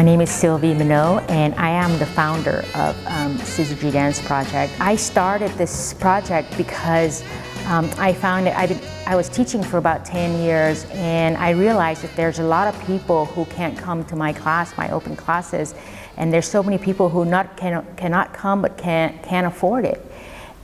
My name is Sylvie Minot, and I am the founder of Syzygy Dance Project. I started this project because I found that I was teaching for about 10 years, and I realized that there's a lot of people who can't come to my class, my open classes, and there's so many people who cannot come but can't afford it.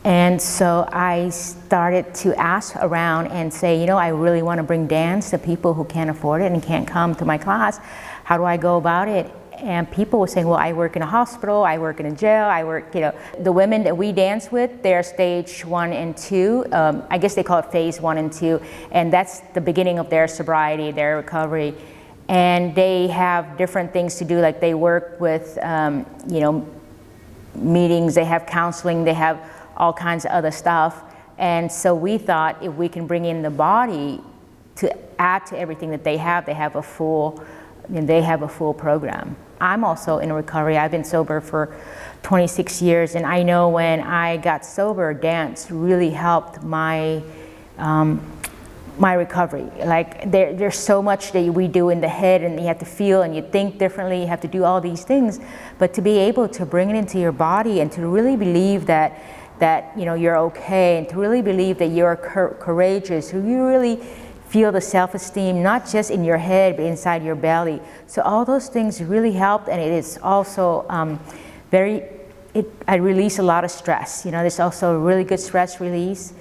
And so I started to ask around and say, you know, I really want to bring dance to people who can't afford it and can't come to my class. How do I go about it? And people were saying, well, I work in a hospital, I work in a jail, I work, you know. The women that we dance with, they're stage 1 and 2. I guess they call it phase 1 and 2. And that's the beginning of their sobriety, their recovery. And they have different things to do, like they work with, you know, meetings, they have counseling, they have all kinds of other stuff. And so we thought if we can bring in the body to add to everything that they have a full program. I'm also in recovery. I've been sober for 26 years, and I know when I got sober, dance really helped my my recovery. Like there's so much that we do in the head, and you have to feel and you think differently, you have to do all these things, but to be able to bring it into your body and to really believe that you know you're okay, and to really believe that you're courageous, you really feel the self-esteem, not just in your head, but inside your belly. So all those things really helped, and it is also I release a lot of stress. You know, there's also a really good stress release,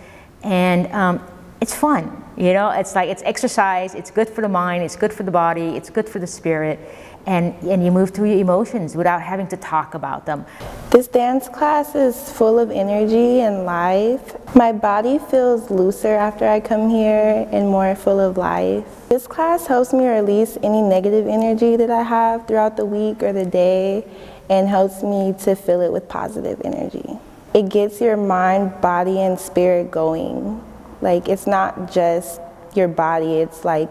and it's fun. You know, it's like it's exercise, it's good for the mind, it's good for the body, it's good for the spirit, and you move through your emotions without having to talk about them. This dance class is full of energy and life. My body feels looser after I come here and more full of life. This class helps me release any negative energy that I have throughout the week or the day, and helps me to fill it with positive energy. It gets your mind, body, and spirit going. Like, it's not just your body, it's like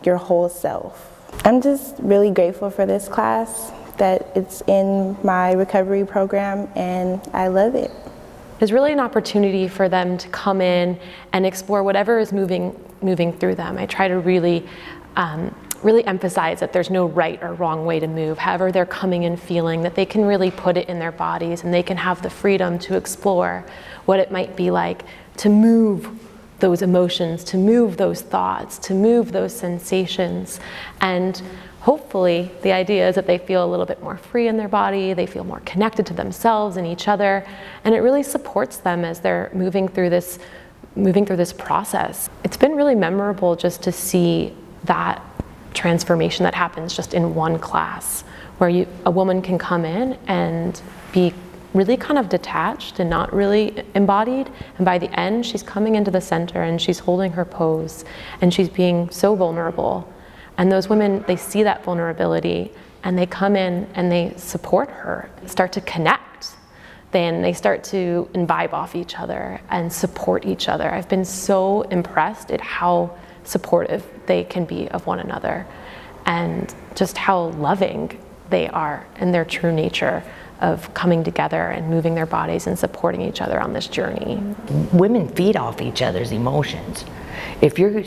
your whole self. I'm just really grateful for this class, that it's in my recovery program, and I love it. There's really an opportunity for them to come in and explore whatever is moving through them. I try to really emphasize that there's no right or wrong way to move. However they're coming and feeling, that they can really put it in their bodies, and they can have the freedom to explore what it might be like to move those emotions, to move those thoughts, to move those sensations. And hopefully the idea is that they feel a little bit more free in their body, they feel more connected to themselves and each other, and it really supports them as they're moving through this process. It's been really memorable just to see that transformation that happens just in one class, where a woman can come in and be really kind of detached and not really embodied, and by the end she's coming into the center and she's holding her pose and she's being so vulnerable. And those women, they see that vulnerability and they come in and they support her, start to connect. Then they start to imbibe off each other and support each other. I've been so impressed at how supportive they can be of one another, and just how loving they are in their true nature of coming together and moving their bodies and supporting each other on this journey. Women feed off each other's emotions. If you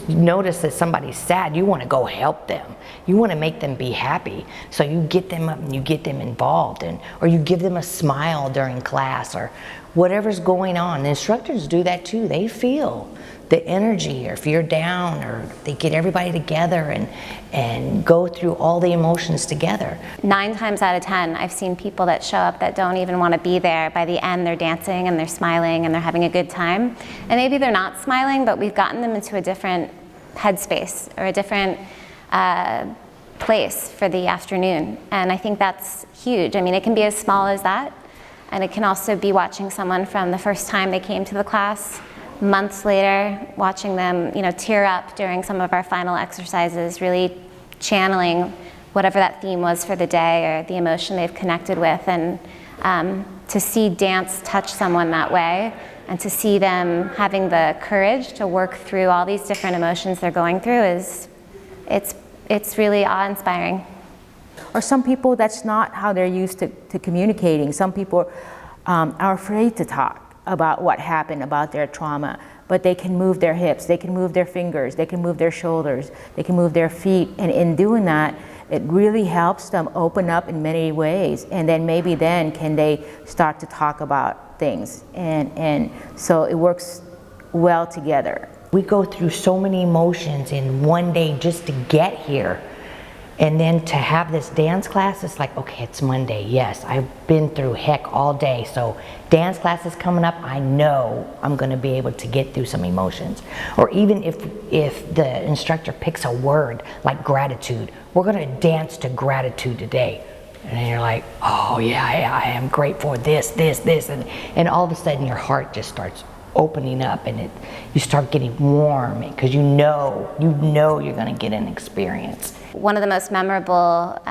notice that somebody's sad, you want to go help them. You want to make them be happy. So you get them up and you get them involved, or you give them a smile during class, or whatever's going on. The instructors do that too. They feel the energy, or if you're down, or they get everybody together and go through all the emotions together. 9 times out of 10, I've seen people that show up that don't even want to be there. By the end, they're dancing and they're smiling and they're having a good time. And maybe they're not smiling, but we've gotten them into a different headspace or a different place for the afternoon. And I think that's huge. I mean, it can be as small as that, and it can also be watching someone from the first time they came to the class, months later, watching them, you know, tear up during some of our final exercises, really channeling whatever that theme was for the day or the emotion they've connected with. And to see dance touch someone that way, and to see them having the courage to work through all these different emotions they're going through, it's really awe-inspiring. Or some people, that's not how they're used to communicating. Some people are afraid to talk about what happened, about their trauma, but they can move their hips, they can move their fingers, they can move their shoulders, they can move their feet, and in doing that, it really helps them open up in many ways, and then maybe then can they start to talk about things, and so it works well together. We go through so many emotions in one day just to get here. And then to have this dance class, it's like, okay, it's Monday. Yes, I've been through heck all day. So dance class is coming up. I know I'm going to be able to get through some emotions. Or even if the instructor picks a word like gratitude, we're going to dance to gratitude today. And then you're like, oh yeah, I am grateful for this. And all of a sudden your heart just starts opening up, and you start getting warm because you know you're going to get an experience. One of the most memorable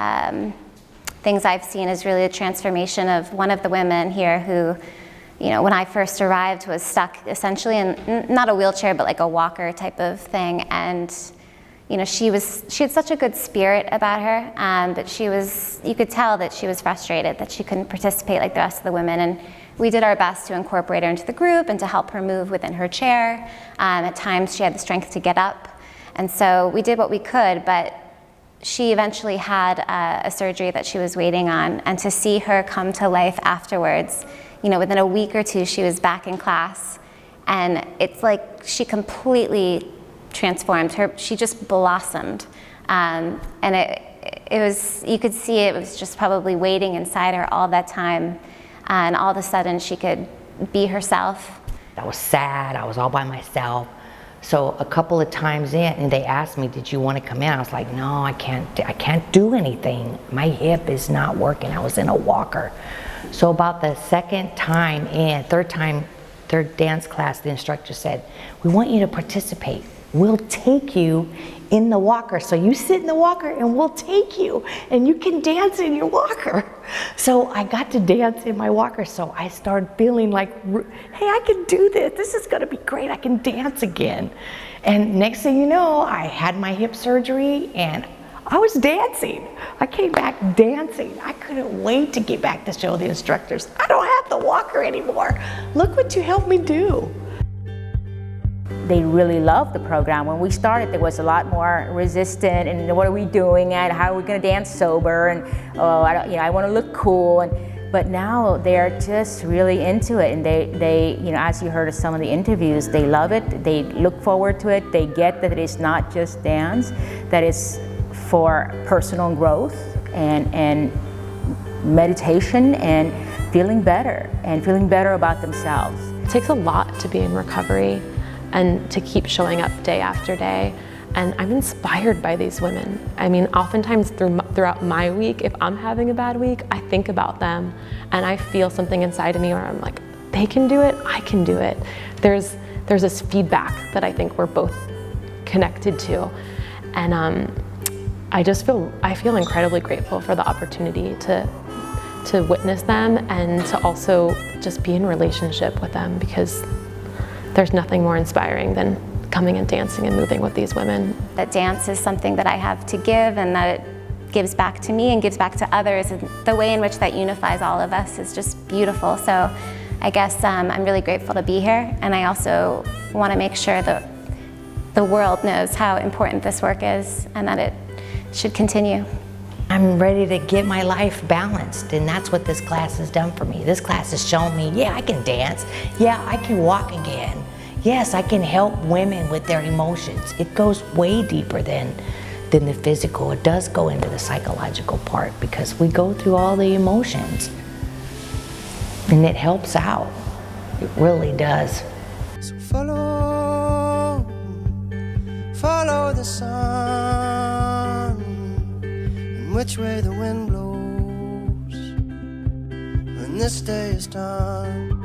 things I've seen is really a transformation of one of the women here who, you know, when I first arrived was stuck essentially in not a wheelchair but like a walker type of thing, and you know, she had such a good spirit about her, but you could tell that she was frustrated that she couldn't participate like the rest of the women. And we did our best to incorporate her into the group and to help her move within her chair. At times she had the strength to get up. And so we did what we could, but she eventually had a surgery that she was waiting on. And to see her come to life afterwards, you know, within a week or two, she was back in class. And it's like she completely transformed. She just blossomed. And it was, you could see it was just probably waiting inside her all that time. And all of a sudden she could be herself. I was sad, I was all by myself. So a couple of times in, and they asked me, did you want to come in? I was like, no, I can't do anything. My hip is not working. I was in a walker. So about the second time in, third dance class, the instructor said, we want you to participate. We'll take you in the walker. So you sit in the walker and we'll take you and you can dance in your walker. So I got to dance in my walker. So I started feeling like, hey, I can do this. This is gonna be great. I can dance again. And next thing you know, I had my hip surgery and I was dancing. I came back dancing. I couldn't wait to get back to show the instructors, I don't have the walker anymore. Look what you helped me do. They really loved the program. When we started, there was a lot more resistant, and what are we doing, and how are we going to dance sober, and oh, I want to look cool. But now they're just really into it, and they, you know, as you heard of some of the interviews, they love it. They look forward to it. They get that it is not just dance, that it's for personal growth and meditation and feeling better about themselves. It takes a lot to be in recovery and to keep showing up day after day. And I'm inspired by these women. I mean, oftentimes throughout my week, if I'm having a bad week, I think about them and I feel something inside of me where I'm like, they can do it, I can do it. There's this feedback that I think we're both connected to. And I feel incredibly grateful for the opportunity to witness them and to also just be in relationship with them, because there's nothing more inspiring than coming and dancing and moving with these women. That dance is something that I have to give, and that it gives back to me and gives back to others, and the way in which that unifies all of us is just beautiful. So I guess I'm really grateful to be here, and I also want to make sure that the world knows how important this work is and that it should continue. I'm ready to get my life balanced, and that's what this class has done for me. This class has shown me, yeah, I can dance. Yeah, I can walk again. Yes, I can help women with their emotions. It goes way deeper than the physical. It does go into the psychological part, because we go through all the emotions, and it helps out. It really does. So follow the sun, and which way the wind blows when this day is done.